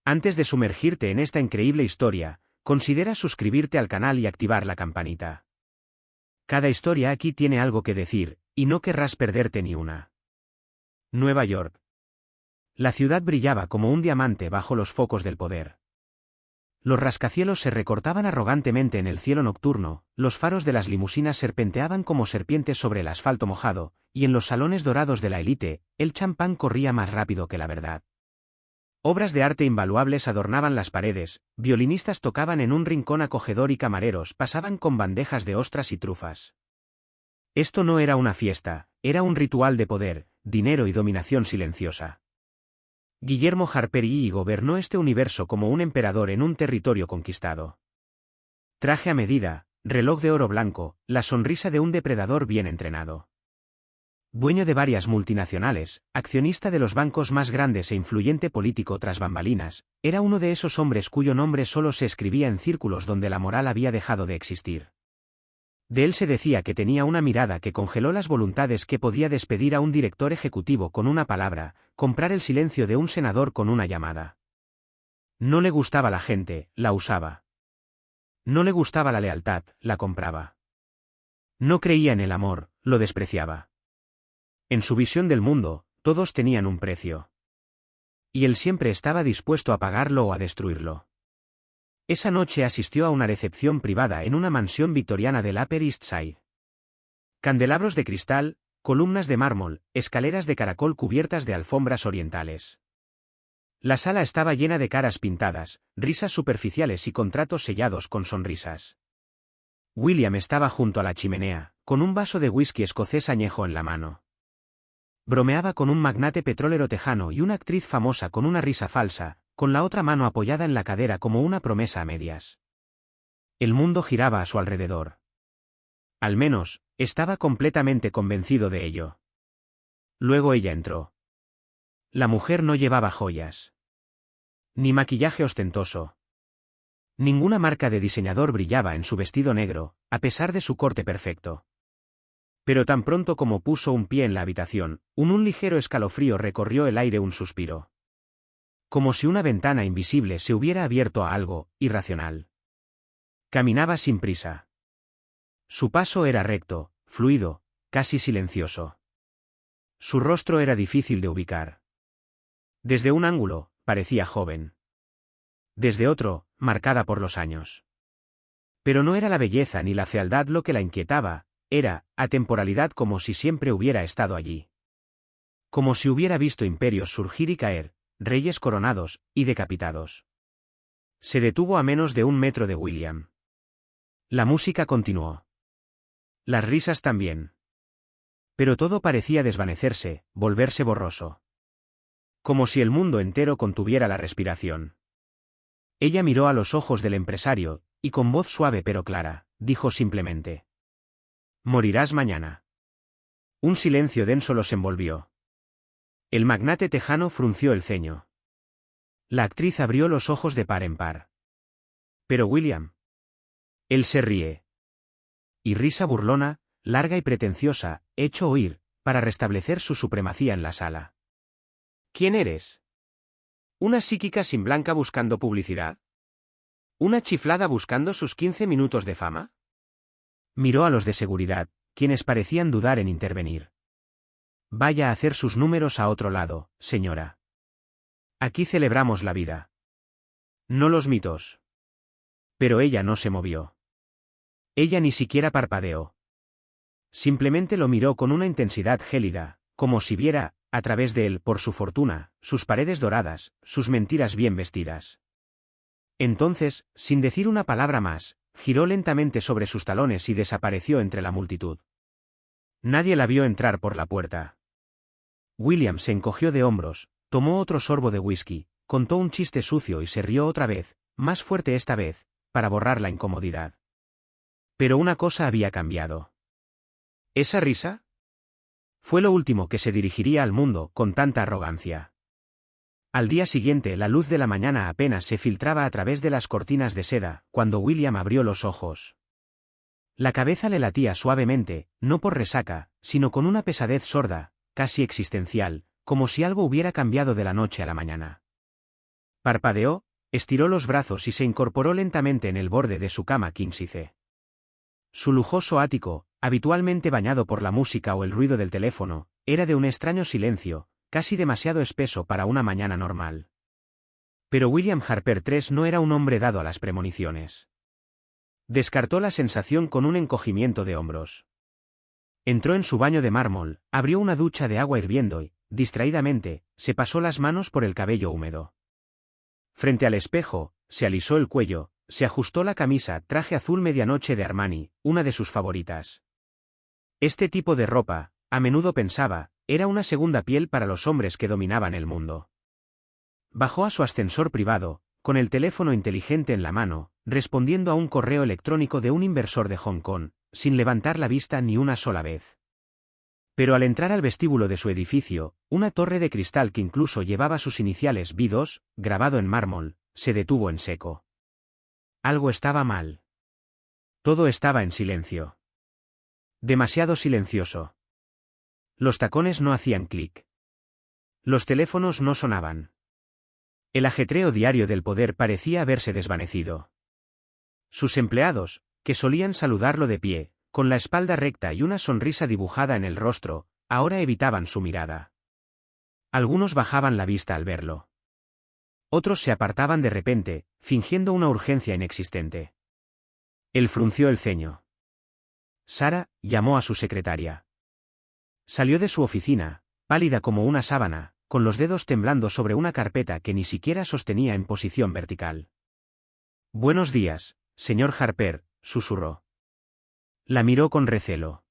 Antes de sumergirte en esta increíble historia, considera suscribirte al canal y activar la campanita. Cada historia aquí tiene algo que decir, y no querrás perderte ni una. Nueva York. La ciudad brillaba como un diamante bajo los focos del poder. Los rascacielos se recortaban arrogantemente en el cielo nocturno, los faros de las limusinas serpenteaban como serpientes sobre el asfalto mojado, y en los salones dorados de la élite, el champán corría más rápido que la verdad. Obras de arte invaluables adornaban las paredes, violinistas tocaban en un rincón acogedor y camareros pasaban con bandejas de ostras y trufas. Esto no era una fiesta, era un ritual de poder, dinero y dominación silenciosa. Guillermo Harper gobernó este universo como un emperador en un territorio conquistado. Traje a medida, reloj de oro blanco, la sonrisa de un depredador bien entrenado. Dueño de varias multinacionales, accionista de los bancos más grandes e influyente político tras bambalinas, era uno de esos hombres cuyo nombre solo se escribía en círculos donde la moral había dejado de existir. De él se decía que tenía una mirada que congeló las voluntades, que podía despedir a un director ejecutivo con una palabra, comprar el silencio de un senador con una llamada. No le gustaba la gente, la usaba. No le gustaba la lealtad, la compraba. No creía en el amor, lo despreciaba. En su visión del mundo, todos tenían un precio. Y él siempre estaba dispuesto a pagarlo o a destruirlo. Esa noche asistió a una recepción privada en una mansión victoriana del Upper East Side. Candelabros de cristal, columnas de mármol, escaleras de caracol cubiertas de alfombras orientales. La sala estaba llena de caras pintadas, risas superficiales y contratos sellados con sonrisas. William estaba junto a la chimenea, con un vaso de whisky escocés añejo en la mano. Bromeaba con un magnate petrolero tejano y una actriz famosa con una risa falsa, con la otra mano apoyada en la cadera como una promesa a medias. El mundo giraba a su alrededor. Al menos, estaba completamente convencido de ello. Luego ella entró. La mujer no llevaba joyas. Ni maquillaje ostentoso. Ninguna marca de diseñador brillaba en su vestido negro, a pesar de su corte perfecto. Pero tan pronto como puso un pie en la habitación, un ligero escalofrío recorrió el aire, un suspiro. Como si una ventana invisible se hubiera abierto a algo irracional. Caminaba sin prisa. Su paso era recto, fluido, casi silencioso. Su rostro era difícil de ubicar. Desde un ángulo, parecía joven. Desde otro, marcada por los años. Pero no era la belleza ni la fealdad lo que la inquietaba, era atemporalidad, como si siempre hubiera estado allí. Como si hubiera visto imperios surgir y caer, reyes coronados y decapitados. Se detuvo a menos de 1 metro de William. La música continuó. Las risas también. Pero todo parecía desvanecerse, volverse borroso. Como si el mundo entero contuviera la respiración. Ella miró a los ojos del empresario, y con voz suave pero clara, dijo simplemente: «Morirás mañana». Un silencio denso los envolvió. El magnate tejano frunció el ceño. La actriz abrió los ojos de par en par. «Pero William». Él se ríe. Y risa burlona, larga y pretenciosa, hecho oír, para restablecer su supremacía en la sala. «¿Quién eres? ¿Una psíquica sin blanca buscando publicidad? ¿Una chiflada buscando sus 15 minutos de fama?». Miró a los de seguridad, quienes parecían dudar en intervenir. «Vaya a hacer sus números a otro lado, señora. Aquí celebramos la vida. No los mitos». Pero ella no se movió. Ella ni siquiera parpadeó. Simplemente lo miró con una intensidad gélida, como si viera, a través de él, por su fortuna, sus paredes doradas, sus mentiras bien vestidas. Entonces, sin decir una palabra más, giró lentamente sobre sus talones y desapareció entre la multitud. Nadie la vio entrar por la puerta. William se encogió de hombros, tomó otro sorbo de whisky, contó un chiste sucio y se rió otra vez, más fuerte esta vez, para borrar la incomodidad. Pero una cosa había cambiado. ¿Esa risa? Fue lo último que se dirigiría al mundo con tanta arrogancia. Al día siguiente la luz de la mañana apenas se filtraba a través de las cortinas de seda, cuando William abrió los ojos. La cabeza le latía suavemente, no por resaca, sino con una pesadez sorda, casi existencial, como si algo hubiera cambiado de la noche a la mañana. Parpadeó, estiró los brazos y se incorporó lentamente en el borde de su cama quinsice. Su lujoso ático, habitualmente bañado por la música o el ruido del teléfono, era de un extraño silencio, casi demasiado espeso para una mañana normal. Pero William Harper III no era un hombre dado a las premoniciones. Descartó la sensación con un encogimiento de hombros. Entró en su baño de mármol, abrió una ducha de agua hirviendo y, distraídamente, se pasó las manos por el cabello húmedo. Frente al espejo, se alisó el cuello, se ajustó la camisa traje azul medianoche de Armani, una de sus favoritas. Este tipo de ropa, a menudo pensaba, era una segunda piel para los hombres que dominaban el mundo. Bajó a su ascensor privado, con el teléfono inteligente en la mano, respondiendo a un correo electrónico de un inversor de Hong Kong, sin levantar la vista ni una sola vez. Pero al entrar al vestíbulo de su edificio, una torre de cristal que incluso llevaba sus iniciales B2, grabado en mármol, se detuvo en seco. Algo estaba mal. Todo estaba en silencio. Demasiado silencioso. Los tacones no hacían clic. Los teléfonos no sonaban. El ajetreo diario del poder parecía haberse desvanecido. Sus empleados, que solían saludarlo de pie, con la espalda recta y una sonrisa dibujada en el rostro, ahora evitaban su mirada. Algunos bajaban la vista al verlo. Otros se apartaban de repente, fingiendo una urgencia inexistente. Él frunció el ceño. Sara llamó a su secretaria. Salió de su oficina, pálida como una sábana, con los dedos temblando sobre una carpeta que ni siquiera sostenía en posición vertical. «Buenos días, señor Harper», susurró. La miró con recelo.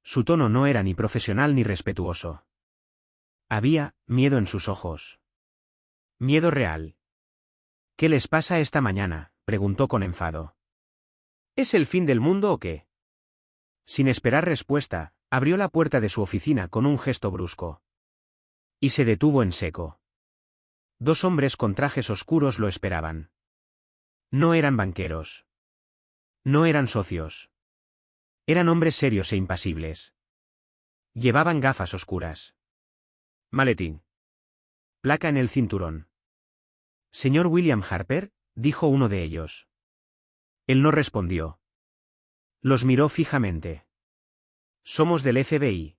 Su tono no era ni profesional ni respetuoso. Había miedo en sus ojos. Miedo real. «¿Qué les pasa esta mañana?», preguntó con enfado. «¿Es el fin del mundo o qué?». Sin esperar respuesta, abrió la puerta de su oficina con un gesto brusco. Y se detuvo en seco. Dos hombres con trajes oscuros lo esperaban. No eran banqueros. No eran socios. Eran hombres serios e impasibles. Llevaban gafas oscuras. Maletín. Placa en el cinturón. «Señor William Harper», dijo uno de ellos. Él no respondió. Los miró fijamente. «Somos del FBI.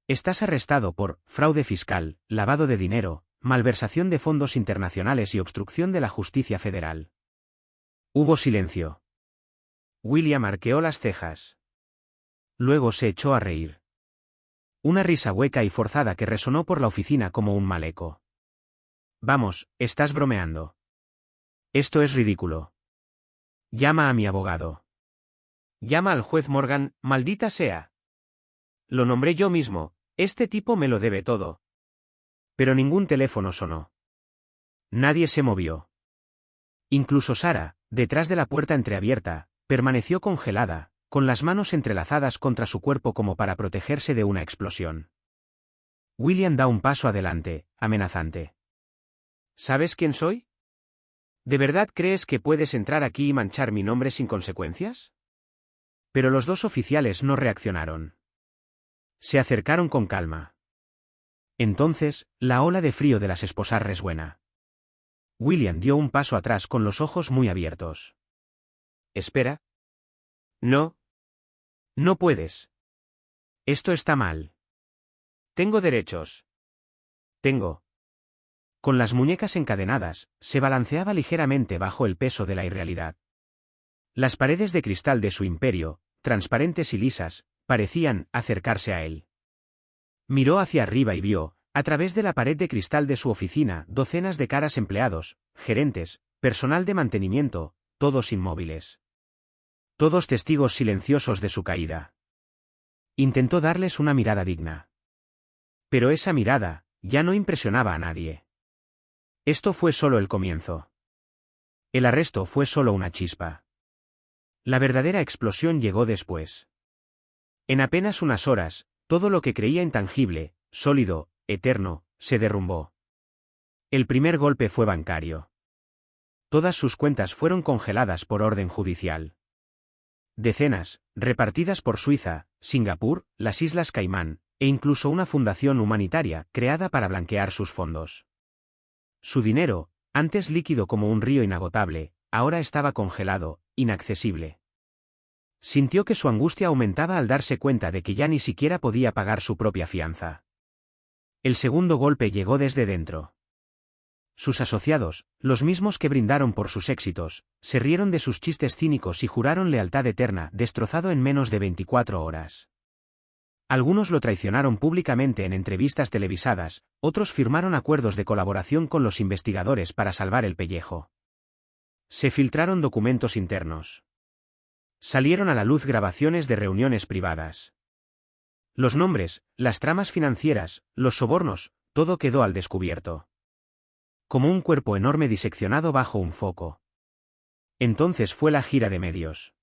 Estás arrestado por fraude fiscal, lavado de dinero, malversación de fondos internacionales y obstrucción de la justicia federal». Hubo silencio. William arqueó las cejas. Luego se echó a reír. Una risa hueca y forzada que resonó por la oficina como un mal eco. «Vamos, estás bromeando. Esto es ridículo. Llama a mi abogado. Llama al juez Morgan, maldita sea. Lo nombré yo mismo, este tipo me lo debe todo». Pero ningún teléfono sonó. Nadie se movió. Incluso Sara, detrás de la puerta entreabierta, permaneció congelada, con las manos entrelazadas contra su cuerpo como para protegerse de una explosión. William da un paso adelante, amenazante. «¿Sabes quién soy? ¿De verdad crees que puedes entrar aquí y manchar mi nombre sin consecuencias?». Pero los dos oficiales no reaccionaron. Se acercaron con calma. Entonces, la ola de frío de las esposas resuena. William dio un paso atrás con los ojos muy abiertos. «Espera. No. No puedes. Esto está mal. Tengo derechos. Tengo». Con las muñecas encadenadas, se balanceaba ligeramente bajo el peso de la irrealidad. Las paredes de cristal de su imperio, transparentes y lisas, parecían acercarse a él. Miró hacia arriba y vio, a través de la pared de cristal de su oficina, docenas de caras empleados, gerentes, personal de mantenimiento, todos inmóviles. Todos testigos silenciosos de su caída. Intentó darles una mirada digna. Pero esa mirada, ya no impresionaba a nadie. Esto fue solo el comienzo. El arresto fue solo una chispa. La verdadera explosión llegó después. En apenas unas horas, todo lo que creía intangible, sólido, eterno, se derrumbó. El primer golpe fue bancario. Todas sus cuentas fueron congeladas por orden judicial. Decenas, repartidas por Suiza, Singapur, las Islas Caimán, e incluso una fundación humanitaria creada para blanquear sus fondos. Su dinero, antes líquido como un río inagotable, ahora estaba congelado, inaccesible. Sintió que su angustia aumentaba al darse cuenta de que ya ni siquiera podía pagar su propia fianza. El segundo golpe llegó desde dentro. Sus asociados, los mismos que brindaron por sus éxitos, se rieron de sus chistes cínicos y juraron lealtad eterna, destrozado en menos de 24 horas. Algunos lo traicionaron públicamente en entrevistas televisadas, otros firmaron acuerdos de colaboración con los investigadores para salvar el pellejo. Se filtraron documentos internos. Salieron a la luz grabaciones de reuniones privadas. Los nombres, las tramas financieras, los sobornos, todo quedó al descubierto. Como un cuerpo enorme diseccionado bajo un foco. Entonces fue la gira de medios.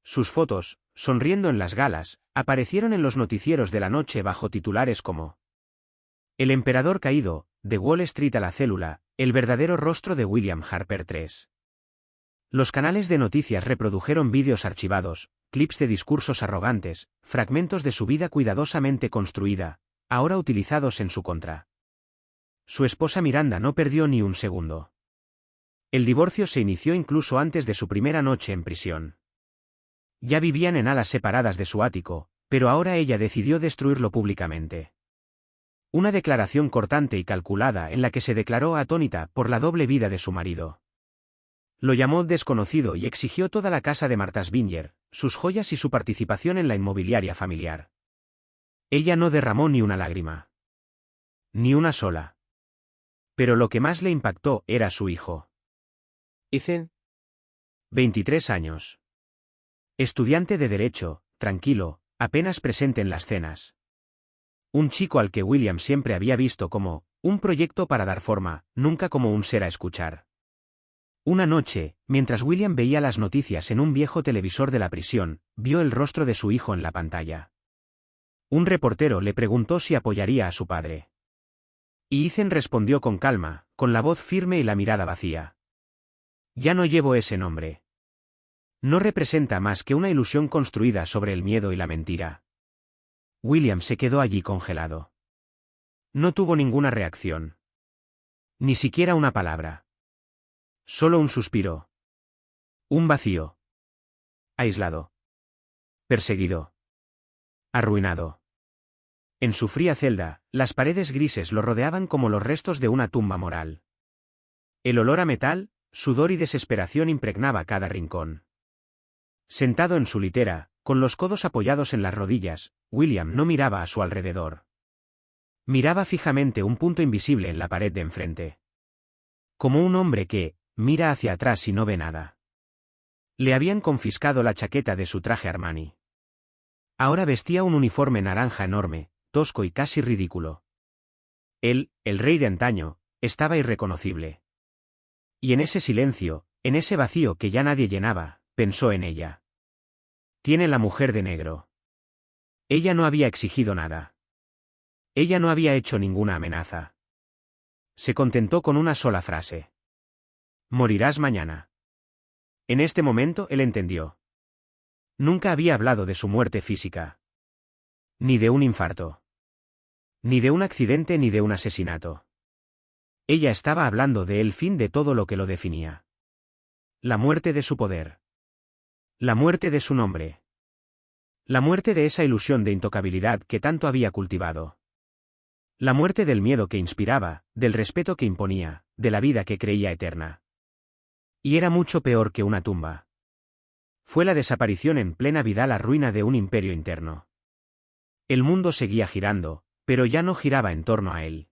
Sus fotos, sonriendo en las galas, aparecieron en los noticieros de la noche bajo titulares como El emperador caído, de Wall Street a la célula, el verdadero rostro de William Harper III. Los canales de noticias reprodujeron vídeos archivados, clips de discursos arrogantes, fragmentos de su vida cuidadosamente construida, ahora utilizados en su contra. Su esposa Miranda no perdió ni un segundo. El divorcio se inició incluso antes de su primera noche en prisión. Ya vivían en alas separadas de su ático, pero ahora ella decidió destruirlo públicamente. Una declaración cortante y calculada en la que se declaró atónita por la doble vida de su marido. Lo llamó desconocido y exigió toda la casa de Martha's Vineyard, sus joyas y su participación en la inmobiliaria familiar. Ella no derramó ni una lágrima. Ni una sola. Pero lo que más le impactó era su hijo. Ethan. 23 años. Estudiante de Derecho, tranquilo, apenas presente en las cenas. Un chico al que William siempre había visto como un proyecto para dar forma, nunca como un ser a escuchar. Una noche, mientras William veía las noticias en un viejo televisor de la prisión, vio el rostro de su hijo en la pantalla. Un reportero le preguntó si apoyaría a su padre. Y Ethan respondió con calma, con la voz firme y la mirada vacía. Ya no llevo ese nombre. No representa más que una ilusión construida sobre el miedo y la mentira. William se quedó allí congelado. No tuvo ninguna reacción. Ni siquiera una palabra. Solo un suspiro. Un vacío. Aislado. Perseguido. Arruinado. En su fría celda, las paredes grises lo rodeaban como los restos de una tumba moral. El olor a metal, sudor y desesperación impregnaba cada rincón. Sentado en su litera, con los codos apoyados en las rodillas, William no miraba a su alrededor. Miraba fijamente un punto invisible en la pared de enfrente. Como un hombre que mira hacia atrás y no ve nada. Le habían confiscado la chaqueta de su traje Armani. Ahora vestía un uniforme naranja enorme, tosco y casi ridículo. Él, el rey de antaño, estaba irreconocible. Y en ese silencio, en ese vacío que ya nadie llenaba, pensó en ella. Tiene la mujer de negro. Ella no había exigido nada. Ella no había hecho ninguna amenaza. Se contentó con una sola frase. Morirás mañana. En este momento él entendió. Nunca había hablado de su muerte física. Ni de un infarto. Ni de un accidente ni de un asesinato. Ella estaba hablando de el fin de todo lo que lo definía. La muerte de su poder. La muerte de su nombre. La muerte de esa ilusión de intocabilidad que tanto había cultivado. La muerte del miedo que inspiraba, del respeto que imponía, de la vida que creía eterna. Y era mucho peor que una tumba. Fue la desaparición en plena vida, la ruina de un imperio interno. El mundo seguía girando, pero ya no giraba en torno a él.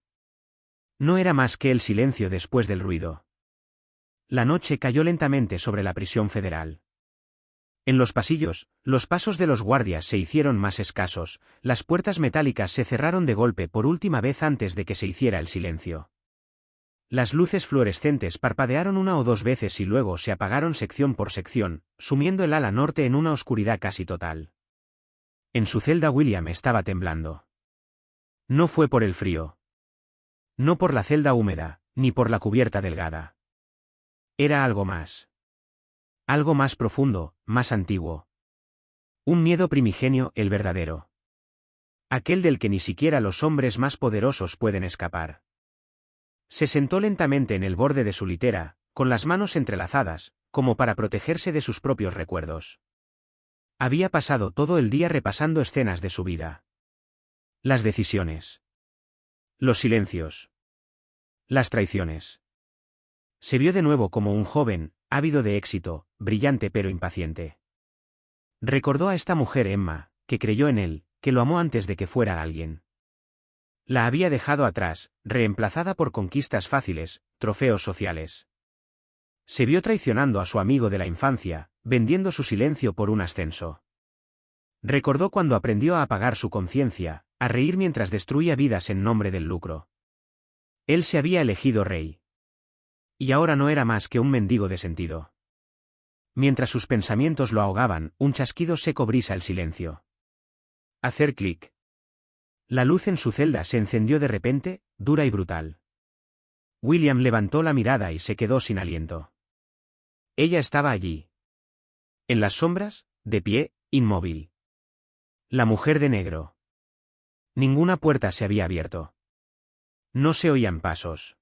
No era más que el silencio después del ruido. La noche cayó lentamente sobre la prisión federal. En los pasillos, los pasos de los guardias se hicieron más escasos, las puertas metálicas se cerraron de golpe por última vez antes de que se hiciera el silencio. Las luces fluorescentes parpadearon una o dos veces y luego se apagaron sección por sección, sumiendo el ala norte en una oscuridad casi total. En su celda William estaba temblando. No fue por el frío. No por la celda húmeda, ni por la cubierta delgada. Era algo más. Algo más profundo, más antiguo. Un miedo primigenio, el verdadero. Aquel del que ni siquiera los hombres más poderosos pueden escapar. Se sentó lentamente en el borde de su litera, con las manos entrelazadas, como para protegerse de sus propios recuerdos. Había pasado todo el día repasando escenas de su vida. Las decisiones. Los silencios. Las traiciones. Se vio de nuevo como un joven, ávido de éxito, brillante pero impaciente. Recordó a esta mujer Emma, que creyó en él, que lo amó antes de que fuera alguien. La había dejado atrás, reemplazada por conquistas fáciles, trofeos sociales. Se vio traicionando a su amigo de la infancia, vendiendo su silencio por un ascenso. Recordó cuando aprendió a apagar su conciencia, a reír mientras destruía vidas en nombre del lucro. Él se había elegido rey. Y ahora no era más que un mendigo de sentido. Mientras sus pensamientos lo ahogaban, un chasquido seco brisa el silencio. Hacer clic. La luz en su celda se encendió de repente, dura y brutal. William levantó la mirada y se quedó sin aliento. Ella estaba allí. En las sombras, de pie, inmóvil. La mujer de negro. Ninguna puerta se había abierto. No se oían pasos.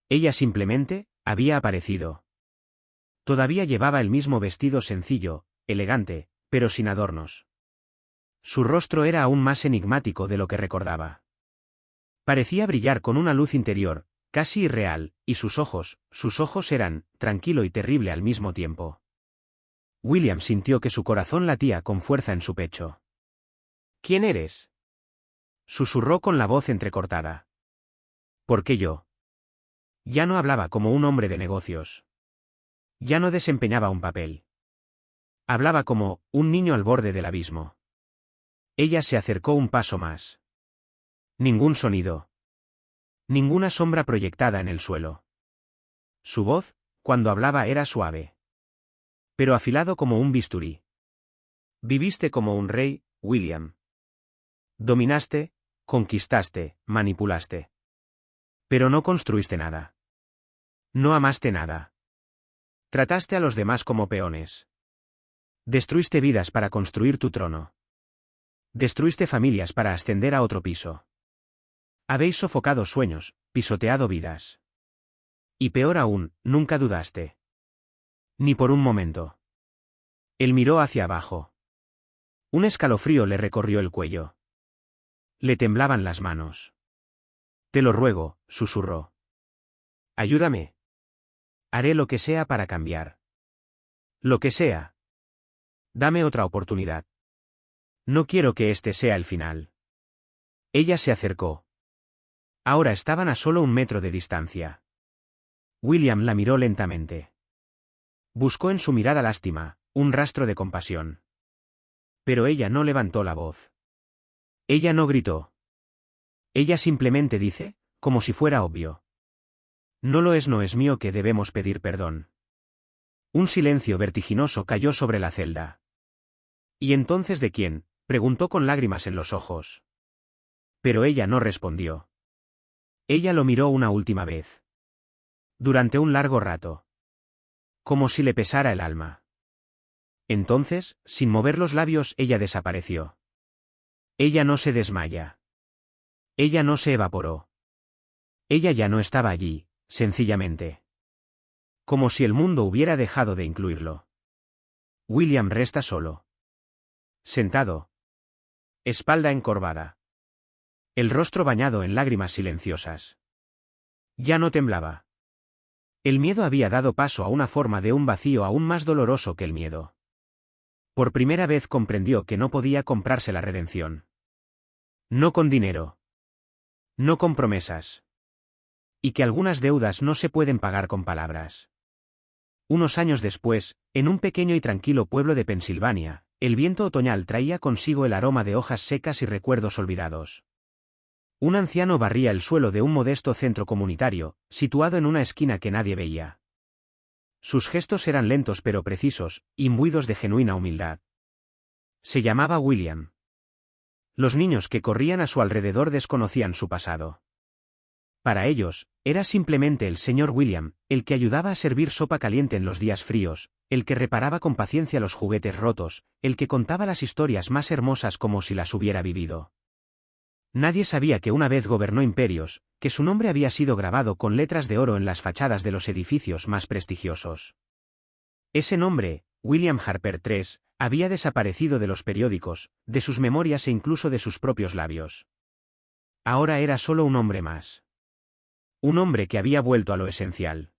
Ella simplemente, había aparecido. Todavía llevaba el mismo vestido sencillo, elegante, pero sin adornos. Su rostro era aún más enigmático de lo que recordaba. Parecía brillar con una luz interior, casi irreal, y sus ojos eran, tranquilo y terrible al mismo tiempo. William sintió que su corazón latía con fuerza en su pecho. ¿Quién eres?, susurró con la voz entrecortada. ¿Por qué yo? Ya no hablaba como un hombre de negocios. Ya no desempeñaba un papel. Hablaba como un niño al borde del abismo. Ella se acercó un paso más. Ningún sonido. Ninguna sombra proyectada en el suelo. Su voz, cuando hablaba, era suave. Pero afilado como un bisturí. Viviste como un rey, William. Dominaste, conquistaste, manipulaste. Pero no construiste nada. No amaste nada. Trataste a los demás como peones. Destruiste vidas para construir tu trono. Destruiste familias para ascender a otro piso. Habéis sofocado sueños, pisoteado vidas. Y peor aún, nunca dudaste. Ni por un momento. Él miró hacia abajo. Un escalofrío le recorrió el cuello. Le temblaban las manos. Te lo ruego, susurró. Ayúdame. Haré lo que sea para cambiar. Lo que sea. Dame otra oportunidad. No quiero que este sea el final. Ella se acercó. Ahora estaban a solo 1 metro de distancia. William la miró lentamente. Buscó en su mirada lástima, un rastro de compasión. Pero ella no levantó la voz. Ella no gritó. Ella simplemente dice, como si fuera obvio. No es mío que debemos pedir perdón. Un silencio vertiginoso cayó sobre la celda. ¿Y entonces de quién?, preguntó con lágrimas en los ojos. Pero ella no respondió. Ella lo miró una última vez. Durante un largo rato. Como si le pesara el alma. Entonces, sin mover los labios, ella desapareció. Ella no se desmaya. Ella no se evaporó. Ella ya no estaba allí, sencillamente. Como si el mundo hubiera dejado de incluirlo. William resta solo. Sentado. Espalda encorvada. El rostro bañado en lágrimas silenciosas. Ya no temblaba. El miedo había dado paso a una forma de un vacío aún más doloroso que el miedo. Por primera vez comprendió que no podía comprarse la redención. No con dinero. No con promesas. Y que algunas deudas no se pueden pagar con palabras. Unos años después, en un pequeño y tranquilo pueblo de Pensilvania, el viento otoñal traía consigo el aroma de hojas secas y recuerdos olvidados. Un anciano barría el suelo de un modesto centro comunitario, situado en una esquina que nadie veía. Sus gestos eran lentos pero precisos, imbuidos de genuina humildad. Se llamaba William. Los niños que corrían a su alrededor desconocían su pasado. Para ellos, era simplemente el señor William, el que ayudaba a servir sopa caliente en los días fríos, el que reparaba con paciencia los juguetes rotos, el que contaba las historias más hermosas como si las hubiera vivido. Nadie sabía que una vez gobernó imperios, que su nombre había sido grabado con letras de oro en las fachadas de los edificios más prestigiosos. Ese nombre, William Harper III, había desaparecido de los periódicos, de sus memorias e incluso de sus propios labios. Ahora era solo un hombre más. Un hombre que había vuelto a lo esencial.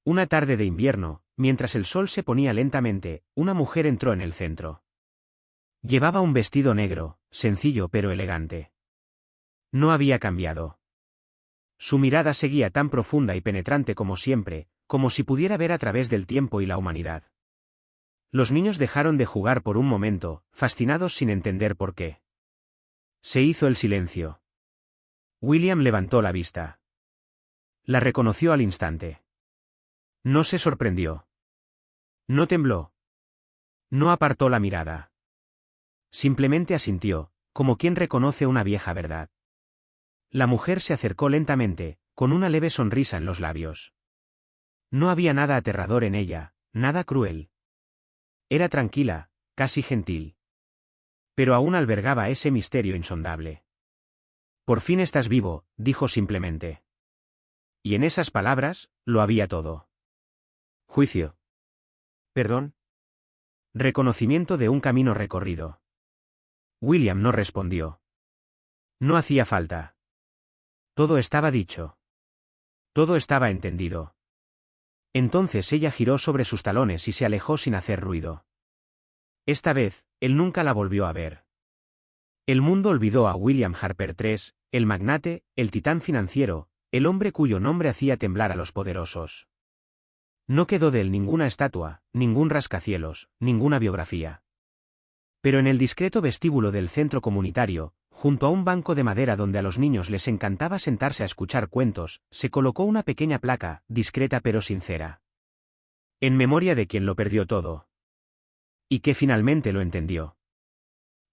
Una tarde de invierno, mientras el sol se ponía lentamente, una mujer entró en el centro. Llevaba un vestido negro, sencillo pero elegante. No había cambiado. Su mirada seguía tan profunda y penetrante como siempre, como si pudiera ver a través del tiempo y la humanidad. Los niños dejaron de jugar por un momento, fascinados sin entender por qué. Se hizo el silencio. William levantó la vista. La reconoció al instante. No se sorprendió. No tembló. No apartó la mirada. Simplemente asintió, como quien reconoce una vieja verdad. La mujer se acercó lentamente, con una leve sonrisa en los labios. No había nada aterrador en ella, nada cruel. Era tranquila, casi gentil. Pero aún albergaba ese misterio insondable. Por fin estás vivo, dijo simplemente. Y en esas palabras, lo había todo. Juicio. Perdón. Reconocimiento de un camino recorrido. William no respondió. No hacía falta. Todo estaba dicho. Todo estaba entendido. Entonces ella giró sobre sus talones y se alejó sin hacer ruido. Esta vez, él nunca la volvió a ver. El mundo olvidó a William Harper III, el magnate, el titán financiero, el hombre cuyo nombre hacía temblar a los poderosos. No quedó de él ninguna estatua, ningún rascacielos, ninguna biografía. Pero en el discreto vestíbulo del centro comunitario, junto a un banco de madera donde a los niños les encantaba sentarse a escuchar cuentos, se colocó una pequeña placa, discreta pero sincera. En memoria de quien lo perdió todo. Y que finalmente lo entendió.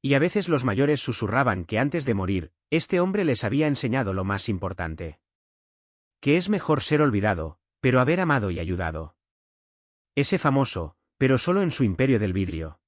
Y a veces los mayores susurraban que antes de morir, este hombre les había enseñado lo más importante. Que es mejor ser olvidado, pero haber amado y ayudado. Ese famoso, pero solo en su imperio del vidrio.